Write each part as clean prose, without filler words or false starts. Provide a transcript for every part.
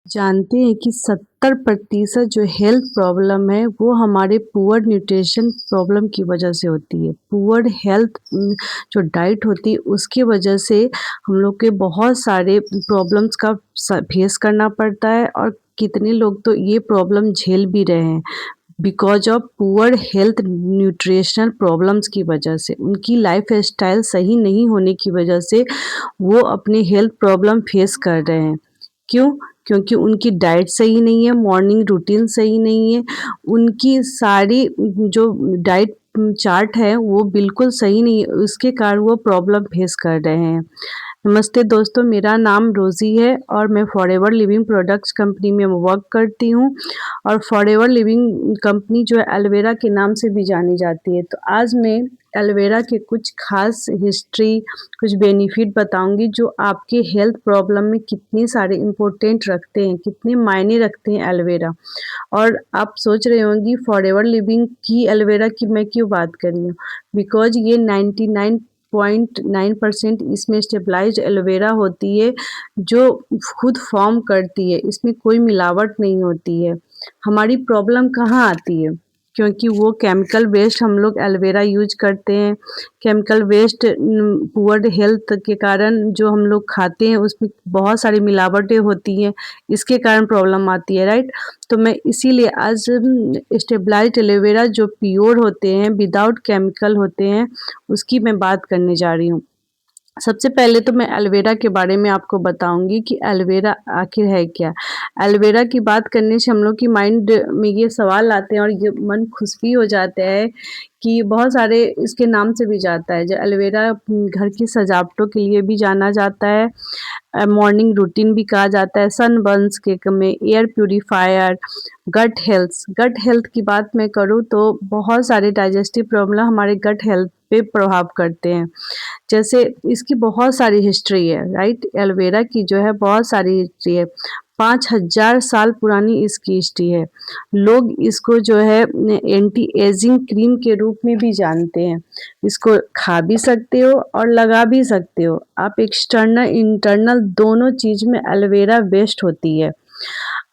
जानते हैं कि 70% जो हेल्थ प्रॉब्लम है वो हमारे पुअर न्यूट्रिशन प्रॉब्लम की वजह से होती है। पुअर हेल्थ जो डाइट होती है उसकी वजह से हम लोग के बहुत सारे प्रॉब्लम्स का फेस करना पड़ता है और कितने लोग तो ये प्रॉब्लम झेल भी रहे हैं because of poor health nutritional problems की वजह से। उनकी लाइफ स्टाइल सही नहीं होने की वजह से वो अपने हेल्थ प्रॉब्लम फेस कर रहे हैं। क्यों? क्योंकि उनकी डाइट सही नहीं है, मॉर्निंग रूटीन सही नहीं है, उनकी सारी जो डाइट चार्ट है वो बिल्कुल सही नहीं है, उसके कारण वो प्रॉब्लम फेस कर रहे हैं। नमस्ते दोस्तों, मेरा नाम रोज़ी है और मैं फॉरएवर लिविंग प्रोडक्ट्स कंपनी में वर्क करती हूँ और फॉरएवर लिविंग कंपनी जो है एलोवेरा के नाम से भी जानी जाती है। तो आज मैं एलोवेरा के कुछ खास हिस्ट्री, कुछ बेनिफिट बताऊंगी जो आपके हेल्थ प्रॉब्लम में कितने सारे इम्पोर्टेंट रखते हैं, कितने मायने रखते हैं एलोवेरा। और आप सोच रहे होंगी फॉरएवर लिविंग की एलोवेरा की मैं क्यों बात कर रही हूँ, बिकॉज ये 99.9% इसमें स्टेबलाइज्ड एलोवेरा होती है जो खुद फॉर्म करती है, इसमें कोई मिलावट नहीं होती है। हमारी प्रॉब्लम कहाँ आती है? क्योंकि वो केमिकल वेस्ट हम लोग एलोवेरा यूज करते हैं। केमिकल वेस्ट पुअर हेल्थ के कारण जो हम लोग खाते हैं उसमें बहुत सारी मिलावटें होती हैं, इसके कारण प्रॉब्लम आती है, राइट। तो मैं इसीलिए आज स्टेबलाइज्ड एलोवेरा जो प्योर होते हैं, विदाउट केमिकल होते हैं, उसकी मैं बात करने जा रही हूँ। सबसे पहले तो मैं एलोवेरा के बारे में आपको बताऊंगी कि एलोवेरा आखिर है क्या। एलोवेरा की बात करने से हम लोग की माइंड में ये सवाल आते हैं और ये मन खुश भी हो जाता है कि बहुत सारे इसके नाम से भी जाता है। जो एलोवेरा घर की सजावटों के लिए भी जाना जाता है, मॉर्निंग रूटीन भी कहा जाता है, सनबर्न्स के में, एयर प्यूरीफायर, गट हेल्थ की बात मैं करूँ तो बहुत सारे डाइजेस्टिव प्रॉब्लम हमारे गट हेल्थ पे प्रभाव करते हैं। जैसे इसकी बहुत सारी हिस्ट्री है, राइट। एलोवेरा की जो है बहुत सारी हिस्ट्री है, 5000 साल पुरानी इसकी हिस्ट्री है। लोग इसको जो है एंटी एजिंग क्रीम के रूप में भी जानते हैं। इसको खा भी सकते हो और लगा भी सकते हो आप, एक्सटर्नल इंटरनल दोनों चीज में एलोवेरा बेस्ट होती है।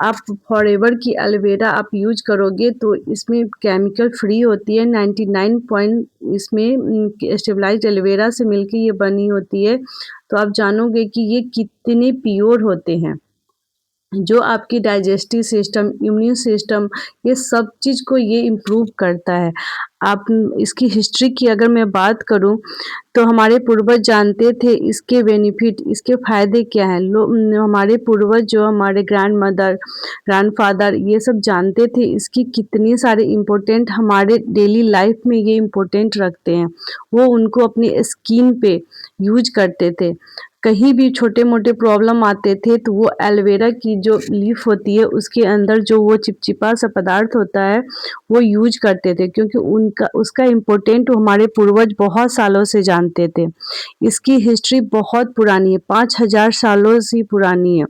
आप फॉरएवर की एलोवेरा आप यूज करोगे तो इसमें केमिकल फ्री होती है, 99 पॉइंट इसमें स्टेबलाइज्ड एलोवेरा से मिलके ये बनी होती है। तो आप जानोगे कि ये कितने प्योर होते हैं, जो आपकी डाइजेस्टिव सिस्टम, इम्यून सिस्टम, ये सब चीज़ को ये इम्प्रूव करता है। आप इसकी हिस्ट्री की अगर मैं बात करूं तो हमारे पूर्वज जानते थे इसके बेनिफिट, इसके फ़ायदे क्या हैं। हमारे पूर्वज जो हमारे ग्रैंड मदर, ग्रैंडफादर, ये सब जानते थे इसकी कितनी सारे इम्पोर्टेंट हमारे डेली लाइफ में ये इम्पोर्टेंट रखते हैं। वो उनको अपनी स्किन पे यूज करते थे। कहीं भी छोटे मोटे प्रॉब्लम आते थे तो वो एलोवेरा की जो लीफ होती है उसके अंदर जो वो चिपचिपा सा पदार्थ होता है वो यूज करते थे, क्योंकि उनका उसका इम्पोर्टेंट हमारे पूर्वज बहुत सालों से जानते थे। इसकी हिस्ट्री बहुत पुरानी है, 5000 सालों से पुरानी है।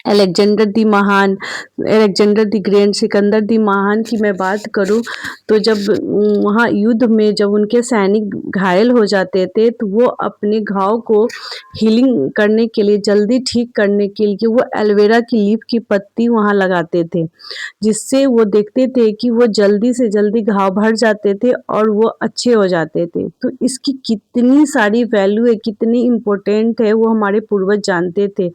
अलेक्जेंडर दी महान, अलेक्जेंडर दी ग्रेट, सिकंदर दी महान की मैं बात करूं तो जब वहाँ युद्ध में जब उनके सैनिक घायल हो जाते थे तो वो अपने घाव को हीलिंग करने के लिए, जल्दी ठीक करने के लिए वो एलोवेरा की लीफ की पत्ती वहाँ लगाते थे, जिससे वो देखते थे कि वो जल्दी से जल्दी घाव भर जाते थे और वो अच्छे हो जाते थे। तो इसकी कितनी सारी वैल्यू है, कितनी इम्पोर्टेंट है, वो हमारे पूर्वज जानते थे।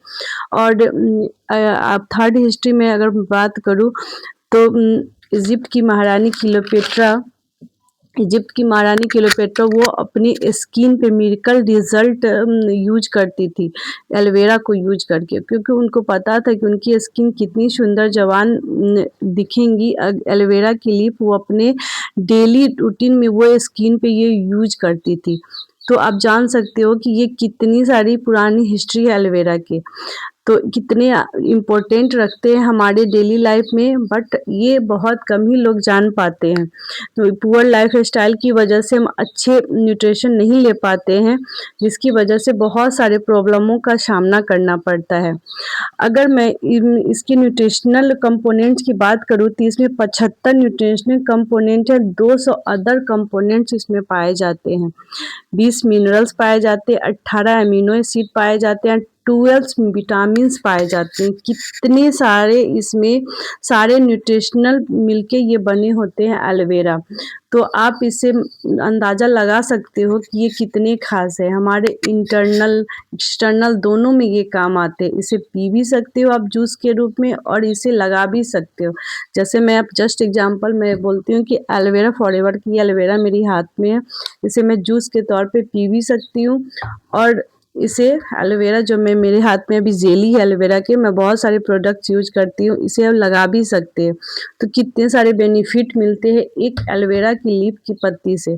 और आप थर्ड हिस्ट्री में अगर बात करूँ तो इजिप्ट की महारानी क्लियोपेट्रा, इजिप्ट की महारानी क्लियोपेट्रा वो अपनी स्किन पे मिरेकल रिजल्ट यूज करती थी एलोवेरा को यूज करके, क्योंकि उनको पता था कि उनकी स्किन कितनी सुंदर जवान दिखेंगी। एलोवेरा की लीफ वो अपने डेली रूटीन में वो स्किन पे ये यूज करती थी। तो आप जान सकते हो कि ये कितनी सारी पुरानी हिस्ट्री है एलोवेरा की, तो कितने इम्पोर्टेंट रखते हैं हमारे डेली लाइफ में, बट ये बहुत कम ही लोग जान पाते हैं। तो पुअर लाइफ स्टाइल की वजह से हम अच्छे न्यूट्रिशन नहीं ले पाते हैं, जिसकी वजह से बहुत सारे प्रॉब्लमों का सामना करना पड़ता है। अगर मैं इसके न्यूट्रिशनल कंपोनेंट्स की बात करूँ तो इसमें 75 न्यूट्रिशनल कंपोनेंट है, 200 अदर कंपोनेंट्स इसमें पाए जाते हैं, 20 मिनरल्स पाए जाते हैं, 18 अमीनो एसिड पाए जाते हैं, B12 विटामिन्स पाए जाते हैं, कितने सारे इसमें सारे न्यूट्रिशनल मिलके ये बने होते हैं एलोवेरा। तो आप इससे अंदाज़ा लगा सकते हो कि ये कितने खास है। हमारे इंटरनल एक्सटर्नल दोनों में ये काम आते हैं। इसे पी भी सकते हो आप जूस के रूप में और इसे लगा भी सकते हो। जैसे मैं अब जस्ट एग्जांपल मैं बोलती हूँ कि एलोवेरा फॉरएवर की एलोवेरा मेरी हाथ में है। इसे मैं जूस के तौर पे पी भी सकती हूँ और इसे एलोवेरा जो मैं मेरे हाथ में अभी जेली है एलोवेरा के, मैं बहुत सारे प्रोडक्ट्स यूज करती हूँ, इसे आप लगा भी सकते हैं। तो कितने सारे बेनिफिट मिलते हैं एक एलोवेरा की लीफ की पत्ती से,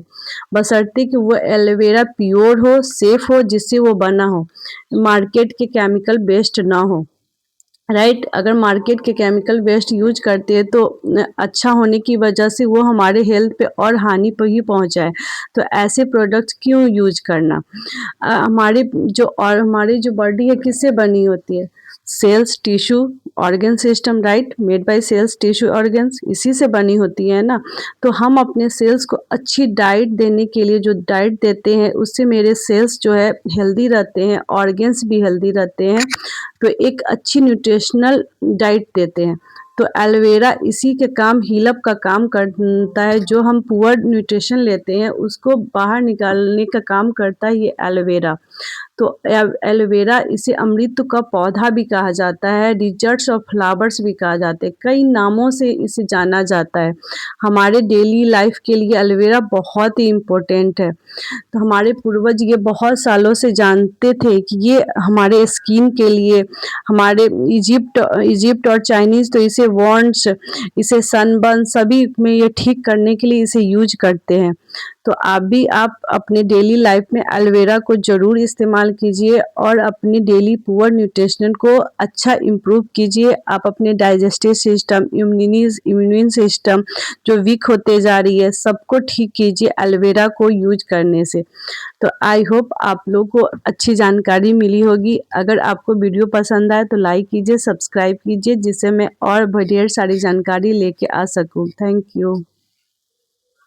बशर्ते कि वो एलोवेरा प्योर हो, सेफ हो, जिससे वो बना हो, मार्केट के केमिकल बेस्ड ना हो। राइट अगर मार्केट के केमिकल वेस्ट यूज करते हैं तो अच्छा होने की वजह से वो हमारे हेल्थ पे और हानि पर ही पहुंचाए, तो ऐसे प्रोडक्ट्स क्यों यूज करना। हमारी जो बॉडी है किससे बनी होती है, cells tissue organ system, right, made by cells tissue organs, इसी से बनी होती है ना। तो हम अपने सेल्स को अच्छी डाइट देने के लिए जो डाइट देते हैं उससे मेरे सेल्स जो है हेल्दी रहते हैं, ऑर्गन्स भी हेल्दी रहते हैं। तो एक अच्छी न्यूट्रिशनल डाइट देते हैं। तो एलोवेरा इसी के काम हीलअप का काम करता है। जो हम पुअर न्यूट्रिशन लेते हैं उसको बाहर निकालने का काम करता है ये एलोवेरा। तो एलोवेरा इसे अमृत का पौधा भी कहा जाता है, डिजर्ट्स और फ्लावर्स भी कहा जाते हैं, कई नामों से इसे जाना जाता है। हमारे डेली लाइफ के लिए एलोवेरा बहुत ही इम्पोर्टेंट है। तो हमारे पूर्वज ये बहुत सालों से जानते थे कि ये हमारे स्किन के लिए, हमारे इजिप्ट और चाइनीज़ तो इसे वॉन्ट्स, इसे सनबर्न सभी में ये ठीक करने के लिए इसे यूज करते हैं। तो आप अपने डेली लाइफ में एलोवेरा को ज़रूर इस्तेमाल कीजिए और अपनी डेली पुअर न्यूट्रिशन को अच्छा इम्प्रूव कीजिए। आप अपने डाइजेस्टिव सिस्टम, इम्यून सिस्टम जो वीक होते जा रही है सबको ठीक कीजिए एलोवेरा को यूज करने से। तो आई होप आप लोगों को अच्छी जानकारी मिली होगी। अगर आपको वीडियो पसंद आए तो लाइक कीजिए, सब्सक्राइब कीजिए, जिससे मैं और ढेर सारी जानकारी लेके आ सकूँ। Thank you.